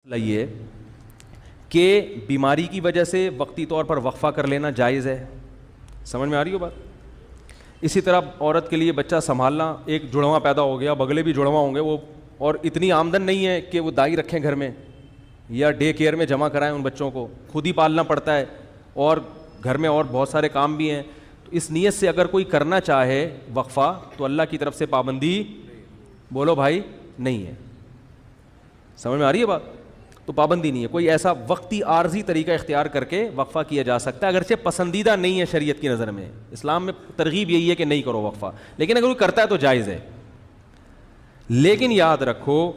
یہ کہ بیماری کی وجہ سے وقتی طور پر وقفہ کر لینا جائز ہے. سمجھ میں آ رہی ہو بات؟ اسی طرح عورت کے لیے بچہ سنبھالنا، ایک جڑواں پیدا ہو گیا، بگلے بھی جڑواں ہوں گے وہ، اور اتنی آمدن نہیں ہے کہ وہ دائی رکھیں گھر میں یا ڈے کیئر میں جمع کرائیں ان بچوں کو، خود ہی پالنا پڑتا ہے اور گھر میں اور بہت سارے کام بھی ہیں. تو اس نیت سے اگر کوئی کرنا چاہے وقفہ تو اللہ کی طرف سے پابندی بولو بھائی نہیں ہے. سمجھ میں آ رہی ہے بات؟ تو پابندی نہیں ہے. کوئی ایسا وقتی عارضی طریقہ اختیار کر کے وقفہ کیا جا سکتا ہے، اگرچہ پسندیدہ نہیں ہے شریعت کی نظر میں. اسلام میں ترغیب یہی ہے کہ نہیں کرو وقفہ، لیکن اگر کوئی کرتا ہے تو جائز ہے. لیکن یاد رکھو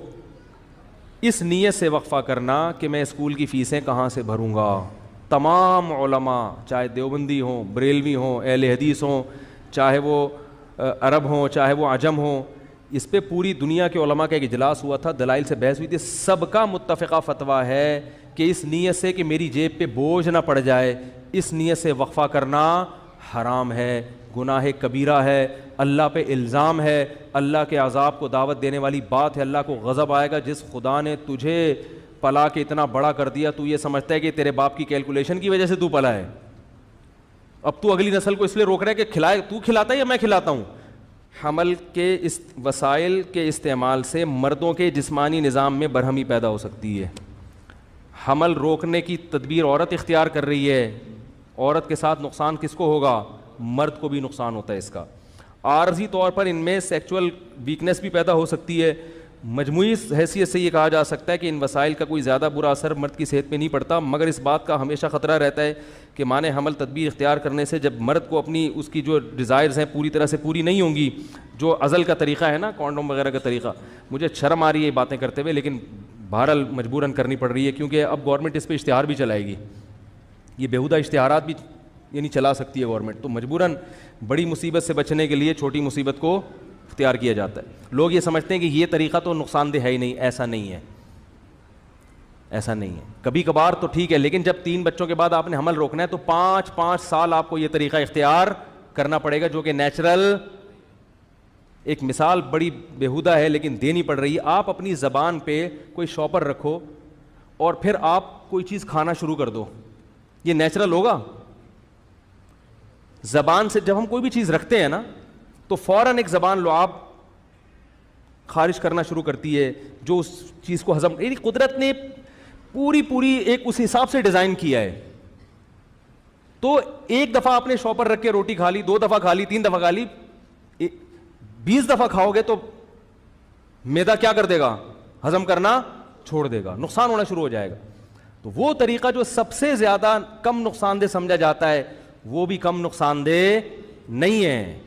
اس نیت سے وقفہ کرنا کہ میں اسکول کی فیسیں کہاں سے بھروں گا. تمام علماء چاہے دیوبندی ہوں، بریلوی ہوں، اہل حدیث ہوں، چاہے وہ عرب ہوں، چاہے وہ عجم ہوں، اس پہ پوری دنیا کے علماء کا ایک اجلاس ہوا تھا، دلائل سے بحث ہوئی تھی. سب کا متفقہ فتویٰ ہے کہ اس نیت سے کہ میری جیب پہ بوجھ نہ پڑ جائے، اس نیت سے وقفہ کرنا حرام ہے، گناہ کبیرہ ہے، اللہ پہ الزام ہے، اللہ کے عذاب کو دعوت دینے والی بات ہے. اللہ کو غضب آئے گا. جس خدا نے تجھے پلا کے اتنا بڑا کر دیا، تو یہ سمجھتا ہے کہ تیرے باپ کی کیلکولیشن کی وجہ سے تو پلا ہے. اب تو اگلی نسل کو اس لیے روک رہا ہے کہ کھلائے، تو کھلاتا ہے یا میں کھلاتا ہوں. حمل کے وسائل کے استعمال سے مردوں کے جسمانی نظام میں برہمی پیدا ہو سکتی ہے. حمل روکنے کی تدبیر عورت اختیار کر رہی ہے، عورت کے ساتھ نقصان کس کو ہوگا؟ مرد کو بھی نقصان ہوتا ہے اس کا. عارضی طور پر ان میں سیکچول ویکنس بھی پیدا ہو سکتی ہے. مجموعی حیثیت سے یہ کہا جا سکتا ہے کہ ان وسائل کا کوئی زیادہ برا اثر مرد کی صحت پہ نہیں پڑتا، مگر اس بات کا ہمیشہ خطرہ رہتا ہے کہ مانے حمل تدبیر اختیار کرنے سے جب مرد کو اپنی اس کی جو ڈیزائرز ہیں پوری طرح سے پوری نہیں ہوں گی، جو ازل کا طریقہ ہے نا، کانڈوم وغیرہ کا طریقہ. مجھے شرم آ رہی ہے یہ باتیں کرتے ہوئے، لیکن بہرحال مجبوراً کرنی پڑ رہی ہے کیونکہ اب گورنمنٹ اس پہ اشتہار بھی چلائے گی. یہ بیہودہ اشتہارات بھی یعنی چلا سکتی ہے گورنمنٹ، تو مجبوراً بڑی مصیبت سے بچنے کے لیے چھوٹی مصیبت کو اختیار کیا جاتا ہے. لوگ یہ سمجھتے ہیں کہ یہ طریقہ تو نقصان دہ ہے ہی نہیں. ایسا نہیں ہے، ایسا نہیں ہے. کبھی کبھار تو ٹھیک ہے، لیکن جب 3 بچوں کے بعد آپ نے حمل روکنا ہے تو 5 سال آپ کو یہ طریقہ اختیار کرنا پڑے گا، جو کہ نیچرل. ایک مثال بڑی بیہودہ ہے لیکن دینی پڑ رہی ہے. آپ اپنی زبان پہ کوئی شاپر رکھو اور پھر آپ کوئی چیز کھانا شروع کر دو، یہ نیچرل ہوگا؟ زبان سے جب ہم کوئی بھی چیز رکھتے ہیں نا تو فوراً ایک زبان لعاب خارج کرنا شروع کرتی ہے جو اس چیز کو ہضم. یعنی قدرت نے پوری ایک اس حساب سے ڈیزائن کیا ہے. تو ایک دفعہ آپ نے شاپر رکھ کے روٹی کھا لی، 2 دفعہ کھا لی، 3 دفعہ کھا لی، 20 دفعہ کھاؤ گے تو معدہ کیا کر دے گا؟ ہضم کرنا چھوڑ دے گا، نقصان ہونا شروع ہو جائے گا. تو وہ طریقہ جو سب سے زیادہ کم نقصان دہ سمجھا جاتا ہے وہ بھی کم نقصان دہ نہیں ہے.